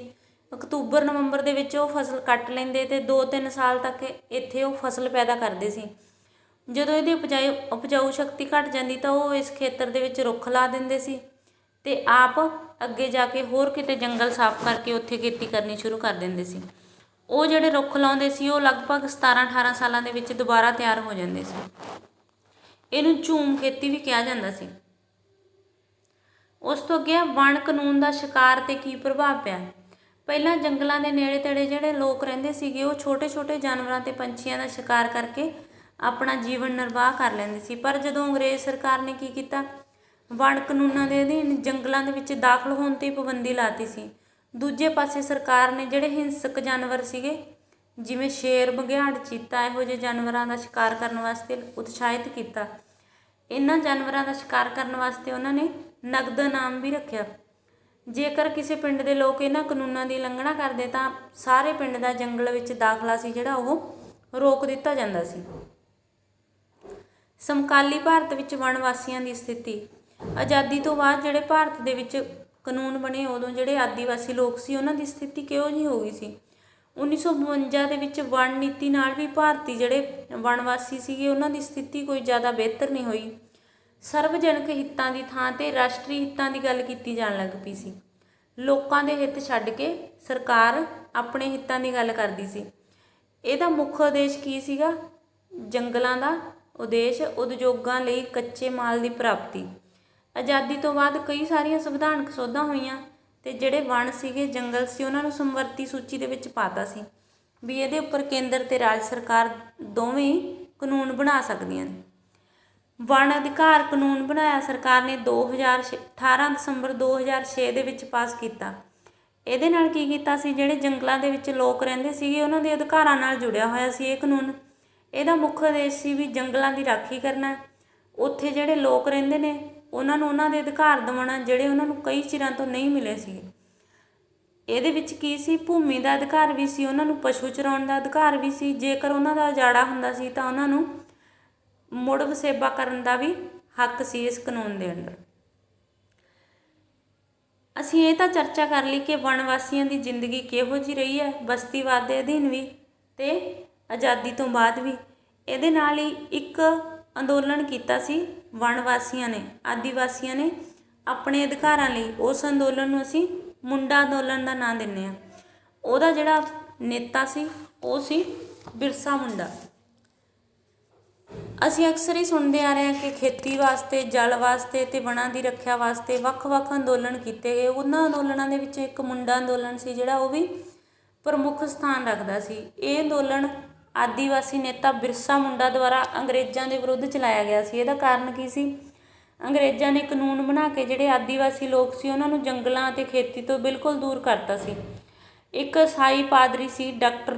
Speaker 1: ਅਕਤੂਬਰ ਨਵੰਬਰ ਦੇ ਵਿੱਚ ਉਹ ਫਸਲ ਕੱਟ ਲੈਂਦੇ ਅਤੇ 2-3 ਸਾਲ ਤੱਕ ਇੱਥੇ ਉਹ ਫਸਲ ਪੈਦਾ ਕਰਦੇ ਸੀ। ਜਦੋਂ ਇਹਦੀ ਉਪਜਾਊ ਸ਼ਕਤੀ ਘੱਟ ਜਾਂਦੀ ਤਾਂ ਉਹ ਇਸ ਖੇਤਰ ਦੇ ਵਿੱਚ ਰੁੱਖ ਲਾ ਦਿੰਦੇ ਸੀ ਅਤੇ ਆਪ ਅੱਗੇ ਜਾ ਕੇ ਹੋਰ ਕਿਤੇ ਜੰਗਲ ਸਾਫ਼ ਕਰਕੇ ਉੱਥੇ ਖੇਤੀ ਕਰਨੀ ਸ਼ੁਰੂ ਕਰ ਦਿੰਦੇ ਸੀ। ਉਹ ਜਿਹੜੇ ਰੁੱਖ ਲਾਉਂਦੇ ਸੀ ਉਹ ਲਗਭਗ 17-18 ਸਾਲਾਂ ਦੇ ਵਿੱਚ ਦੁਬਾਰਾ ਤਿਆਰ ਹੋ ਜਾਂਦੇ ਸੀ। ਇਹਨੂੰ ਝੂਮ ਖੇਤੀ ਵੀ ਕਿਹਾ ਜਾਂਦਾ ਸੀ। ਉਸ ਤੋਂ ਅੱਗੇ ਵਣ ਕਾਨੂੰਨ ਦਾ ਸ਼ਿਕਾਰ 'ਤੇ ਕੀ ਪ੍ਰਭਾਵ ਪਿਆ। ਪਹਿਲਾਂ ਜੰਗਲਾਂ ਦੇ ਨੇੜੇ ਤੇੜੇ ਜਿਹੜੇ ਲੋਕ ਰਹਿੰਦੇ ਸੀਗੇ ਉਹ ਛੋਟੇ-ਛੋਟੇ ਜਾਨਵਰਾਂ ਅਤੇ ਪੰਛੀਆਂ ਦਾ ਸ਼ਿਕਾਰ ਕਰਕੇ ਆਪਣਾ ਜੀਵਨ ਨਿਰਵਾਹ ਕਰ ਲੈਂਦੇ ਸੀ। ਪਰ ਜਦੋਂ ਅੰਗਰੇਜ਼ ਸਰਕਾਰ ਨੇ ਕੀ ਕੀਤਾ, ਵਣ ਕਾਨੂੰਨਾਂ ਦੇ ਅਧੀਨ ਜੰਗਲਾਂ ਦੇ ਵਿੱਚ ਦਾਖਲ ਹੋਣ 'ਤੇ ਪਾਬੰਦੀ ਲਾਤੀ ਸੀ। ਦੂਜੇ ਪਾਸੇ ਸਰਕਾਰ ਨੇ ਜਿਹੜੇ ਹਿੰਸਕ ਜਾਨਵਰ ਸੀਗੇ ਜਿਵੇਂ ਸ਼ੇਰ, ਬਘਿਆੜ, ਚੀਤਾ, ਇਹੋ ਜਿਹੇ ਜਾਨਵਰਾਂ ਦਾ ਸ਼ਿਕਾਰ ਕਰਨ ਵਾਸਤੇ ਉਤਸ਼ਾਹਿਤ ਕੀਤਾ। ਇਹਨਾਂ ਜਾਨਵਰਾਂ ਦਾ ਸ਼ਿਕਾਰ ਕਰਨ ਵਾਸਤੇ ਉਹਨਾਂ ਨੇ ਨਗਦ ਇਨਾਮ ਵੀ ਰੱਖਿਆ। ਜੇਕਰ ਕਿਸੇ ਪਿੰਡ ਦੇ ਲੋਕ ਇਹਨਾਂ ਕਾਨੂੰਨਾਂ ਦੀ ਉਲੰਘਣਾ ਕਰਦੇ ਤਾਂ ਸਾਰੇ ਪਿੰਡ ਦਾ ਜੰਗਲ ਵਿੱਚ ਦਾਖਲਾ ਸੀ ਜਿਹੜਾ ਉਹ ਰੋਕ ਦਿੱਤਾ ਜਾਂਦਾ ਸੀ। ਸਮਕਾਲੀ ਭਾਰਤ ਵਿੱਚ ਵਣ ਵਾਸੀਆਂ ਦੀ ਸਥਿਤੀ। ਆਜ਼ਾਦੀ ਤੋਂ ਬਾਅਦ ਜਿਹੜੇ ਭਾਰਤ ਦੇ ਵਿੱਚ ਕਾਨੂੰਨ ਬਣੇ ਉਦੋਂ ਜਿਹੜੇ ਆਦੀਵਾਸੀ ਲੋਕ ਸੀ ਉਹਨਾਂ ਦੀ ਸਥਿਤੀ ਕਿਹੋ ਜਿਹੀ ਹੋ ਗਈ ਸੀ। 1952 ਦੇ ਵਿੱਚ ਵਣ ਨੀਤੀ ਨਾਲ ਵੀ ਭਾਰਤੀ ਜਿਹੜੇ ਵਣਵਾਸੀ ਸੀਗੇ ਉਹਨਾਂ ਦੀ ਸਥਿਤੀ ਕੋਈ ਜ਼ਿਆਦਾ ਬਿਹਤਰ ਨਹੀਂ ਹੋਈ। ਸਰਵਜਨਕ ਹਿੱਤਾਂ ਦੀ ਥਾਂ 'ਤੇ ਰਾਸ਼ਟਰੀ ਹਿੱਤਾਂ ਦੀ ਗੱਲ ਕੀਤੀ ਜਾਣ ਲੱਗ ਪਈ ਸੀ। ਲੋਕਾਂ ਦੇ ਹਿੱਤ ਛੱਡ ਕੇ ਸਰਕਾਰ ਆਪਣੇ ਹਿੱਤਾਂ ਦੀ ਗੱਲ ਕਰਦੀ ਸੀ। ਇਹਦਾ ਮੁੱਖ ਉਦੇਸ਼ ਕੀ ਸੀਗਾ, ਜੰਗਲਾਂ ਦਾ ਉਦੇਸ਼ ਉਦਯੋਗਾਂ ਲਈ ਕੱਚੇ ਮਾਲ ਦੀ ਪ੍ਰਾਪਤੀ। ਆਜ਼ਾਦੀ ਤੋਂ ਬਾਅਦ ਕਈ ਸਾਰੀਆਂ ਸੰਵਿਧਾਨਕ ਸੋਧਾਂ ਹੋਈਆਂ ਅਤੇ ਜਿਹੜੇ ਵਣ ਸੀਗੇ, ਜੰਗਲ ਸੀ, ਉਹਨਾਂ ਨੂੰ ਸਮਵਰਤੀ ਸੂਚੀ ਦੇ ਵਿੱਚ ਪਾਤਾ ਸੀ ਵੀ ਇਹਦੇ ਉੱਪਰ ਕੇਂਦਰ ਅਤੇ ਰਾਜ ਸਰਕਾਰ ਦੋਵੇਂ ਕਾਨੂੰਨ ਬਣਾ ਸਕਦੀਆਂ ਨੇ। ਵਣ ਅਧਿਕਾਰ ਕਾਨੂੰਨ ਬਣਾਇਆ ਸਰਕਾਰ ਨੇ 18 ਦਸੰਬਰ 2006 ਦੇ ਵਿੱਚ ਪਾਸ ਕੀਤਾ। ਇਹਦੇ ਨਾਲ ਕੀ ਕੀਤਾ ਸੀ, ਜਿਹੜੇ ਜੰਗਲਾਂ ਦੇ ਵਿੱਚ ਲੋਕ ਰਹਿੰਦੇ ਸੀਗੇ ਉਹਨਾਂ ਦੇ ਅਧਿਕਾਰਾਂ ਨਾਲ ਜੁੜਿਆ ਹੋਇਆ ਸੀ ਇਹ ਕਾਨੂੰਨ। ਇਹਦਾ ਮੁੱਖ ਉਦੇਸ਼ ਸੀ ਵੀ ਜੰਗਲਾਂ ਦੀ ਰਾਖੀ ਕਰਨਾ, ਉੱਥੇ ਜਿਹੜੇ ਲੋਕ ਰਹਿੰਦੇ ਨੇ ਉਹਨਾਂ ਨੂੰ ਉਹਨਾਂ ਦੇ ਅਧਿਕਾਰ ਦਿਵਾਉਣਾ ਜਿਹੜੇ ਉਹਨਾਂ ਨੂੰ ਕਈ ਚਿਰਾਂ ਤੋਂ ਨਹੀਂ ਮਿਲੇ ਸੀਗੇ। ਇਹਦੇ ਵਿੱਚ ਕੀ ਸੀ, ਭੂਮੀ ਦਾ ਅਧਿਕਾਰ ਵੀ ਸੀ, ਉਹਨਾਂ ਨੂੰ ਪਸ਼ੂ ਚਰਾਉਣ ਦਾ ਅਧਿਕਾਰ ਵੀ ਸੀ, ਜੇਕਰ ਉਹਨਾਂ ਦਾ ਉਜਾੜਾ ਹੁੰਦਾ ਸੀ ਤਾਂ ਉਹਨਾਂ ਨੂੰ ਮੁੜ ਵਸੇਬਾ ਕਰਨ ਦਾ ਵੀ ਹੱਕ ਸੀ ਇਸ ਕਾਨੂੰਨ ਦੇ ਅੰਦਰ। ਅਸੀਂ ਇਹ ਤਾਂ ਚਰਚਾ ਕਰ ਲਈ ਕਿ ਵਣ ਵਾਸੀਆਂ ਦੀ ਜ਼ਿੰਦਗੀ ਕਿਹੋ ਜਿਹੀ ਰਹੀ ਹੈ ਬਸਤੀਵਾਦ ਦੇ ਅਧੀਨ ਵੀ ਅਤੇ ਆਜ਼ਾਦੀ ਤੋਂ ਬਾਅਦ ਵੀ। ਇਹਦੇ ਨਾਲ ਹੀ ਇੱਕ ਅੰਦੋਲਨ ਕੀਤਾ ਸੀ ਵਣ ਵਾਸੀਆਂ ਨੇ, ਆਦੀਵਾਸੀਆਂ ਨੇ ਆਪਣੇ ਅਧਿਕਾਰਾਂ ਲਈ। ਉਸ ਅੰਦੋਲਨ ਨੂੰ ਅਸੀਂ ਮੁੰਡਾ ਅੰਦੋਲਨ ਦਾ ਨਾਂ ਦਿੰਦੇ ਹਾਂ। ਉਹਦਾ ਜਿਹੜਾ ਨੇਤਾ ਸੀ ਉਹ ਸੀ ਬਿਰਸਾ ਮੁੰਡਾ। ਅਸੀਂ ਅਕਸਰ ਹੀ ਸੁਣਦੇ ਆ ਰਹੇ ਹਾਂ ਕਿ ਖੇਤੀ ਵਾਸਤੇ, ਜਲ ਵਾਸਤੇ ਅਤੇ ਵਣਾਂ ਦੀ ਰੱਖਿਆ ਵਾਸਤੇ ਵੱਖ-ਵੱਖ ਅੰਦੋਲਨ ਕੀਤੇ ਗਏ। ਉਹਨਾਂ ਅੰਦੋਲਨਾਂ ਦੇ ਵਿੱਚ ਇੱਕ ਮੁੰਡਾ ਅੰਦੋਲਨ ਸੀ ਜਿਹੜਾ ਉਹ ਵੀ ਪ੍ਰਮੁੱਖ ਸਥਾਨ ਰੱਖਦਾ ਸੀ। ਇਹ ਅੰਦੋਲਨ ਆਦੀਵਾਸੀ ਨੇਤਾ ਬਿਰਸਾ ਮੁੰਡਾ ਦੁਆਰਾ ਅੰਗਰੇਜ਼ਾਂ ਦੇ ਵਿਰੁੱਧ ਚਲਾਇਆ ਗਿਆ ਸੀ। ਇਹਦਾ ਕਾਰਨ ਕੀ ਸੀ, ਅੰਗਰੇਜ਼ਾਂ ਨੇ ਕਾਨੂੰਨ ਬਣਾ ਕੇ ਜਿਹੜੇ ਆਦੀਵਾਸੀ ਲੋਕ ਸੀ ਉਹਨਾਂ ਨੂੰ ਜੰਗਲਾਂ ਅਤੇ ਖੇਤੀ ਤੋਂ ਬਿਲਕੁਲ ਦੂਰ ਕਰਤਾ ਸੀ। ਇੱਕ ਈਸਾਈ ਪਾਦਰੀ ਸੀ ਡਾਕਟਰ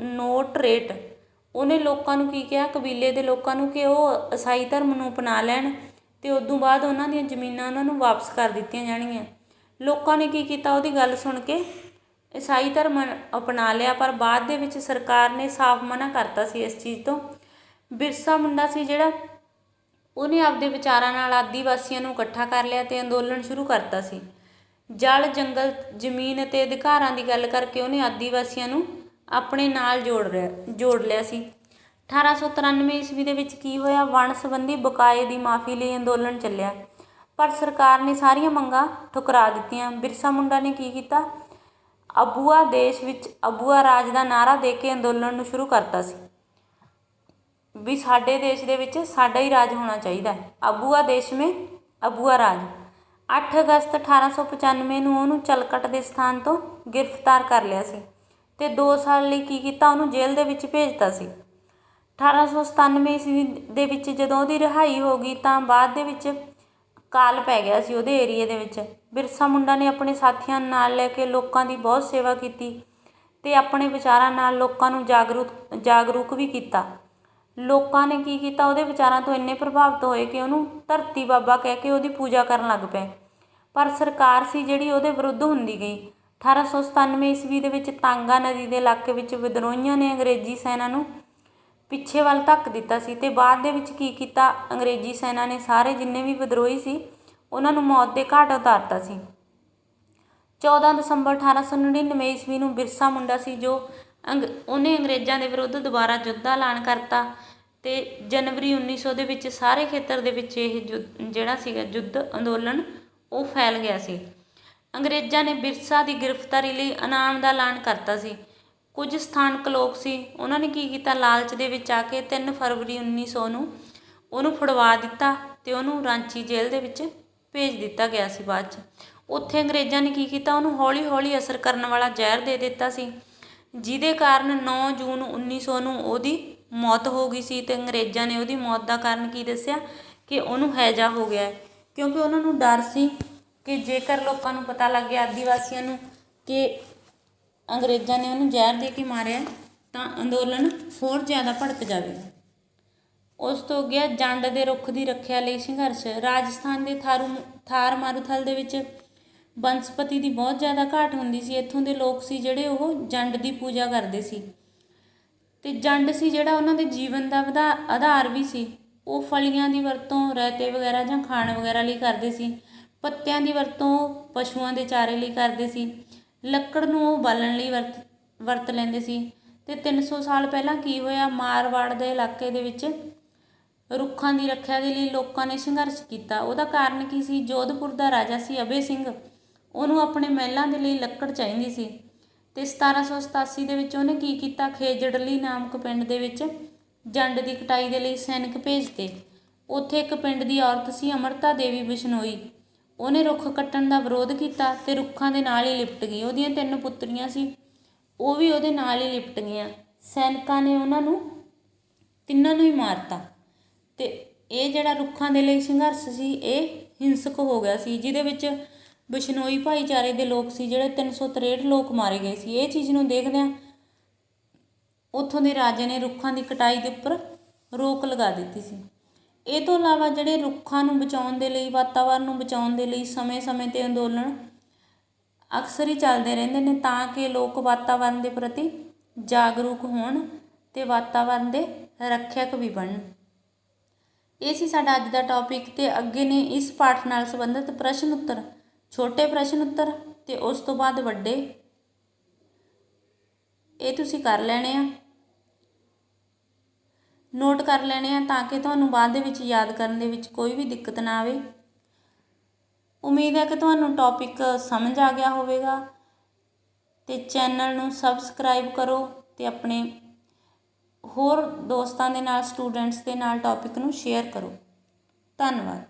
Speaker 1: ਨੋਟ ਰੇਟ, ਉਹਨੇ ਲੋਕਾਂ ਨੂੰ ਕੀ ਕਿਹਾ, ਕਬੀਲੇ ਦੇ ਲੋਕਾਂ ਨੂੰ, ਕਿ ਉਹ ਈਸਾਈ ਧਰਮ ਨੂੰ ਅਪਣਾ ਲੈਣ ਅਤੇ ਉਦੋਂ ਬਾਅਦ ਉਹਨਾਂ ਦੀਆਂ ਜ਼ਮੀਨਾਂ ਉਹਨਾਂ ਨੂੰ ਵਾਪਸ ਕਰ ਦਿੱਤੀਆਂ ਜਾਣਗੀਆਂ। ਲੋਕਾਂ ਨੇ ਕੀ ਕੀਤਾ, ਉਹਦੀ ਗੱਲ ਸੁਣ ਕੇ ਈਸਾਈ ਧਰਮ ਅਪਣਾ ਲਿਆ, ਪਰ ਬਾਅਦ ਦੇ ਵਿੱਚ ਸਰਕਾਰ ਨੇ ਸਾਫ਼ ਮਨ੍ਹਾ ਕਰਤਾ ਸੀ ਇਸ ਚੀਜ਼ ਤੋਂ। ਬਿਰਸਾ ਮੁੰਡਾ ਸੀ ਜਿਹੜਾ, ਉਹਨੇ ਆਪਦੇ ਵਿਚਾਰਾਂ ਨਾਲ ਆਦੀਵਾਸੀਆਂ ਨੂੰ ਇਕੱਠਾ ਕਰ ਲਿਆ ਅਤੇ ਅੰਦੋਲਨ ਸ਼ੁਰੂ ਕਰਤਾ ਸੀ। ਜਲ, ਜੰਗਲ, ਜ਼ਮੀਨ ਅਤੇ ਅਧਿਕਾਰਾਂ ਦੀ ਗੱਲ ਕਰਕੇ ਉਹਨੇ ਆਦੀਵਾਸੀਆਂ ਨੂੰ ਆਪਣੇ ਨਾਲ ਜੋੜ ਲਿਆ ਸੀ। 1893 ਈਸਵੀ ਦੇ ਵਿੱਚ ਕੀ ਹੋਇਆ, ਵਣ ਸੰਬੰਧੀ ਬਕਾਏ ਦੀ ਮਾਫੀ ਲਈ ਅੰਦੋਲਨ ਚੱਲਿਆ, ਪਰ ਸਰਕਾਰ ਨੇ ਸਾਰੀਆਂ ਮੰਗਾਂ ਠੁਕਰਾ ਦਿੱਤੀਆਂ। ਬਿਰਸਾ ਮੁੰਡਾ ਨੇ ਕੀ ਕੀਤਾ, ਅਬੂਆ ਦੇਸ਼ ਵਿੱਚ ਅਬੂਆ ਰਾਜ ਦਾ ਨਾਅਰਾ ਦੇ ਕੇ ਅੰਦੋਲਨ ਨੂੰ ਸ਼ੁਰੂ ਕਰਤਾ ਸੀ ਵੀ ਸਾਡੇ ਦੇਸ਼ ਦੇ ਵਿੱਚ ਸਾਡਾ ਹੀ ਰਾਜ ਹੋਣਾ ਚਾਹੀਦਾ, ਅਬੂਆ ਦੇਸ਼ ਮੇਂ ਅਬੂਆ ਰਾਜ। 8 ਅਗਸਤ 1895 ਨੂੰ ਉਹਨੂੰ ਚਲਕਟ ਦੇ ਸਥਾਨ ਤੋਂ ਗ੍ਰਿਫਤਾਰ ਕਰ ਲਿਆ ਸੀ ਅਤੇ 2 ਸਾਲ ਲਈ ਕੀ ਕੀਤਾ, ਉਹਨੂੰ ਜੇਲ੍ਹ ਦੇ ਵਿੱਚ ਭੇਜਤਾ ਸੀ। 1897 ਈਸਵੀ ਦੇ ਵਿੱਚ ਜਦੋਂ ਉਹਦੀ ਰਿਹਾਈ ਹੋ ਗਈ ਤਾਂ ਬਾਅਦ ਦੇ ਵਿੱਚ ਕਾਲ ਪੈ ਗਿਆ ਸੀ ਉਹਦੇ ਏਰੀਏ ਦੇ ਵਿੱਚ। ਬਿਰਸਾ ਮੁੰਡਾ ਨੇ ਆਪਣੇ ਸਾਥੀਆਂ ਨੂੰ ਨਾਲ ਲੈ ਕੇ ਲੋਕਾਂ ਦੀ ਬਹੁਤ ਸੇਵਾ ਕੀਤੀ ਅਤੇ ਆਪਣੇ ਵਿਚਾਰਾਂ ਨਾਲ ਲੋਕਾਂ ਨੂੰ ਜਾਗਰੂਕ ਵੀ ਕੀਤਾ। ਲੋਕਾਂ ਨੇ ਕੀ ਕੀਤਾ, ਉਹਦੇ ਵਿਚਾਰਾਂ ਤੋਂ ਇੰਨੇ ਪ੍ਰਭਾਵਿਤ ਹੋਏ ਕਿ ਉਹਨੂੰ ਧਰਤੀ ਬਾਬਾ ਕਹਿ ਕੇ ਉਹਦੀ ਪੂਜਾ ਕਰਨ ਲੱਗ ਪਏ, ਪਰ ਸਰਕਾਰ ਸੀ ਜਿਹੜੀ ਉਹਦੇ ਵਿਰੁੱਧ ਹੁੰਦੀ ਗਈ। 1897 ਈਸਵੀ ਦੇ ਵਿੱਚ ਤਾਂਗਾ ਨਦੀ ਦੇ ਇਲਾਕੇ ਵਿੱਚ ਵਿਦਰੋਹੀਆਂ ਨੇ ਅੰਗਰੇਜ਼ੀ ਸੈਨਾ ਨੂੰ ਪਿੱਛੇ ਵੱਲ ਧੱਕ ਦਿੱਤਾ ਸੀ ਅਤੇ ਬਾਅਦ ਦੇ ਵਿੱਚ ਕੀ ਕੀਤਾ, ਅੰਗਰੇਜ਼ੀ ਸੈਨਾ ਨੇ ਸਾਰੇ ਜਿੰਨੇ ਵੀ ਵਿਦਰੋਹੀ ਸੀ ਉਹਨਾਂ ਨੂੰ ਮੌਤ ਦੇ ਘਾਟ ਉਤਾਰਤਾ ਸੀ। 14 ਦਸੰਬਰ 1899 ਈਸਵੀ ਨੂੰ ਬਿਰਸਾ ਮੁੰਡਾ ਸੀ ਜੋ ਉਹਨੇ ਅੰਗਰੇਜ਼ਾਂ ਦੇ ਵਿਰੁੱਧ ਦੁਬਾਰਾ ਯੁੱਧ ਦਾ ਐਲਾਨ ਕਰਤਾ ਅਤੇ ਜਨਵਰੀ 1900 ਦੇ ਵਿੱਚ ਸਾਰੇ ਖੇਤਰ ਦੇ ਵਿੱਚ ਇਹ ਜਿਹੜਾ ਸੀਗਾ ਯੁੱਧ ਅੰਦੋਲਨ ਉਹ ਫੈਲ ਗਿਆ ਸੀ। ਅੰਗਰੇਜ਼ਾਂ ਨੇ ਬਿਰਸਾ ਦੀ ਗ੍ਰਿਫਤਾਰੀ ਲਈ ਇਨਾਮ ਦਾ ਐਲਾਨ ਕਰਤਾ ਸੀ। ਕੁਝ ਸਥਾਨਕ ਲੋਕ ਸੀ ਉਹਨਾਂ ਨੇ ਕੀ ਕੀਤਾ, ਲਾਲਚ ਦੇ ਵਿੱਚ ਆ ਕੇ 3 ਫਰਵਰੀ 1900 ਨੂੰ ਉਹਨੂੰ ਫੜਵਾ ਦਿੱਤਾ ਅਤੇ ਉਹਨੂੰ ਰਾਂਚੀ ਜੇਲ੍ਹ ਦੇ ਵਿੱਚ ਭੇਜ ਦਿੱਤਾ ਗਿਆ ਸੀ। ਬਾਅਦ 'ਚ ਉੱਥੇ ਅੰਗਰੇਜ਼ਾਂ ਨੇ ਕੀ ਕੀਤਾ, ਉਹਨੂੰ ਹੌਲੀ ਹੌਲੀ ਅਸਰ ਕਰਨ ਵਾਲਾ ਜ਼ਹਿਰ ਦੇ ਦਿੱਤਾ ਸੀ, ਜਿਹਦੇ ਕਾਰਨ 9 ਜੂਨ 1900 ਨੂੰ ਉਹਦੀ ਮੌਤ ਹੋ ਗਈ ਸੀ। ਅਤੇ ਅੰਗਰੇਜ਼ਾਂ ਨੇ ਉਹਦੀ ਮੌਤ ਦਾ ਕਾਰਨ ਕੀ ਦੱਸਿਆ ਕਿ ਉਹਨੂੰ ਹੈਜ਼ਾ ਹੋ ਗਿਆ, ਕਿਉਂਕਿ ਉਹਨਾਂ ਨੂੰ ਡਰ ਸੀ ਕਿ ਜੇਕਰ ਲੋਕਾਂ ਨੂੰ ਪਤਾ ਲੱਗ ਗਿਆ, ਆਦੀਵਾਸੀਆਂ ਨੂੰ, ਕਿ ਅੰਗਰੇਜ਼ਾਂ ਨੇ ਉਹਨੂੰ ਜ਼ਹਿਰ ਦੇ ਕੇ ਮਾਰਿਆ ਤਾਂ ਅੰਦੋਲਨ ਹੋਰ ਜ਼ਿਆਦਾ ਭੜਕ ਜਾਵੇਗਾ। ਉਸ ਤੋਂ ਗਿਆ ਜੰਡ ਦੇ ਰੁੱਖ ਦੀ ਰੱਖਿਆ ਲਈ ਸੰਘਰਸ਼। ਰਾਜਸਥਾਨ ਦੇ ਥਾਰ ਮਾਰੂਥਲ ਦੇ ਵਿੱਚ ਬਨਸਪਤੀ ਦੀ ਬਹੁਤ ਜ਼ਿਆਦਾ ਘਾਟ ਹੁੰਦੀ ਸੀ। ਇੱਥੋਂ ਦੇ ਲੋਕ ਸੀ ਜਿਹੜੇ ਉਹ ਜੰਡ ਦੀ ਪੂਜਾ ਕਰਦੇ ਸੀ ਅਤੇ ਜੰਡ ਸੀ ਜਿਹੜਾ ਉਹਨਾਂ ਦੇ ਜੀਵਨ ਦਾ ਆਧਾਰ ਵੀ ਸੀ। ਉਹ ਫਲੀਆਂ ਦੀ ਵਰਤੋਂ ਰਾਇਤੇ ਵਗੈਰਾ ਜਾਂ ਖਾਣ ਵਗੈਰਾ ਲਈ ਕਰਦੇ ਸੀ। ਪੱਤਿਆਂ ਦੀ ਵਰਤੋਂ ਪਸ਼ੂਆਂ ਦੇ ਚਾਰੇ ਲਈ ਕਰਦੇ ਸੀ। ਲੱਕੜ ਨੂੰ ਉਹ ਬਾਲਣ ਲਈ ਵਰਤ ਲੈਂਦੇ ਸੀ। ਅਤੇ 300 ਸਾਲ ਪਹਿਲਾਂ ਕੀ ਹੋਇਆ, ਮਾਰਵਾੜ ਦੇ ਇਲਾਕੇ ਦੇ ਵਿੱਚ ਰੁੱਖਾਂ ਦੀ ਰੱਖਿਆ ਦੇ ਲਈ ਲੋਕਾਂ ਨੇ ਸੰਘਰਸ਼ ਕੀਤਾ। ਉਹਦਾ ਕਾਰਨ ਕੀ ਸੀ, ਜੋਧਪੁਰ ਦਾ ਰਾਜਾ ਸੀ ਅਭੈ ਸਿੰਘ, ਉਹਨੂੰ ਆਪਣੇ ਮਹਿਲਾਂ ਦੇ ਲਈ ਲੱਕੜ ਚਾਹੀਦੀ ਸੀ ਅਤੇ 1787 ਦੇ ਵਿੱਚ ਉਹਨੇ ਕੀ ਕੀਤਾ, ਖੇਜੜਲੀ ਨਾਮਕ ਪਿੰਡ ਦੇ ਵਿੱਚ ਜੰਡ ਦੀ ਕਟਾਈ ਦੇ ਲਈ ਸੈਨਿਕ ਭੇਜਤੇ। ਉੱਥੇ ਇੱਕ ਪਿੰਡ ਦੀ ਔਰਤ ਸੀ ਅੰਮ੍ਰਿਤਾ ਦੇਵੀ ਬਿਸ਼ਨੋਈ, ਉਹਨੇ ਰੁੱਖ ਕੱਟਣ ਦਾ ਵਿਰੋਧ ਕੀਤਾ ਅਤੇ ਰੁੱਖਾਂ ਦੇ ਨਾਲ ਹੀ ਲਿਪਟ ਗਈ। ਉਹਦੀਆਂ 3 ਪੁੱਤਰੀਆਂ ਸੀ, ਉਹ ਵੀ ਉਹਦੇ ਨਾਲ ਹੀ ਲਿਪਟ ਗਈਆਂ। ਸੈਨਿਕਾਂ ਨੇ ਉਹਨਾਂ ਨੂੰ ਤਿੰਨਾਂ ਨੂੰ ਹੀ ਮਾਰਤਾ ਅਤੇ ਇਹ ਜਿਹੜਾ ਰੁੱਖਾਂ ਦੇ ਲਈ ਸੰਘਰਸ਼ ਸੀ ਇਹ ਹਿੰਸਕ ਹੋ ਗਿਆ ਸੀ, ਜਿਹਦੇ ਵਿੱਚ ਬਿਸ਼ਨੋਈ ਭਾਈਚਾਰੇ ਦੇ ਲੋਕ ਸੀ ਜਿਹੜੇ 363 ਲੋਕ ਮਾਰੇ ਗਏ ਸੀ। ਇਹ ਚੀਜ਼ ਨੂੰ ਦੇਖਦਿਆਂ ਉੱਥੋਂ ਦੇ ਰਾਜੇ ਨੇ ਰੁੱਖਾਂ ਦੀ ਕਟਾਈ ਦੇ ਉੱਪਰ ਰੋਕ ਲਗਾ ਦਿੱਤੀ ਸੀ। ਇਹ ਤੋਂ ਇਲਾਵਾ ਜਿਹੜੇ ਰੁੱਖਾਂ ਨੂੰ ਬਚਾਉਣ ਦੇ ਲਈ, ਵਾਤਾਵਰਨ ਨੂੰ ਬਚਾਉਣ ਦੇ ਲਈ ਸਮੇਂ-ਸਮੇਂ 'ਤੇ ਅੰਦੋਲਨ ਅਕਸਰ ਹੀ ਚੱਲਦੇ ਰਹਿੰਦੇ ਨੇ, ਤਾਂ ਕਿ ਲੋਕ ਵਾਤਾਵਰਨ ਦੇ ਪ੍ਰਤੀ ਜਾਗਰੂਕ ਹੋਣ ਅਤੇ ਵਾਤਾਵਰਨ ਦੇ ਰੱਖਿਅਕ ਵੀ ਬਣਨ। ਇਹ ਸੀ ਸਾਡਾ ਅੱਜ ਦਾ ਟੌਪਿਕ। ਅਤੇ ਅੱਗੇ ਨੇ ਇਸ ਪਾਠ ਨਾਲ ਸੰਬੰਧਿਤ ਪ੍ਰਸ਼ਨ ਉੱਤਰ, ਛੋਟੇ ਪ੍ਰਸ਼ਨ ਉੱਤਰ ਅਤੇ ਉਸ ਤੋਂ ਬਾਅਦ ਵੱਡੇ। ਇਹ ਤੁਸੀਂ ਕਰ ਲੈਣੇ ਆ, ਨੋਟ ਕਰ ਲੈਣੇ ਆ, ਤਾਂ ਕਿ ਤੁਹਾਨੂੰ ਬਾਅਦ ਦੇ ਵਿੱਚ ਯਾਦ ਕਰਨ ਦੇ ਵਿੱਚ ਕੋਈ ਵੀ ਦਿੱਕਤ ਨਾ ਆਵੇ। ਉਮੀਦ ਹੈ ਕਿ ਤੁਹਾਨੂੰ ਟੌਪਿਕ ਸਮਝ ਆ ਗਿਆ ਹੋਵੇਗਾ, ਅਤੇ ਚੈਨਲ ਨੂੰ ਸਬਸਕ੍ਰਾਈਬ ਕਰੋ ਅਤੇ ਆਪਣੇ ਹੋਰ ਦੋਸਤਾਂ ਦੇ ਨਾਲ, ਸਟੂਡੈਂਟਸ ਦੇ ਨਾਲ ਟੌਪਿਕ ਨੂੰ ਸ਼ੇਅਰ ਕਰੋ। ਧੰਨਵਾਦ।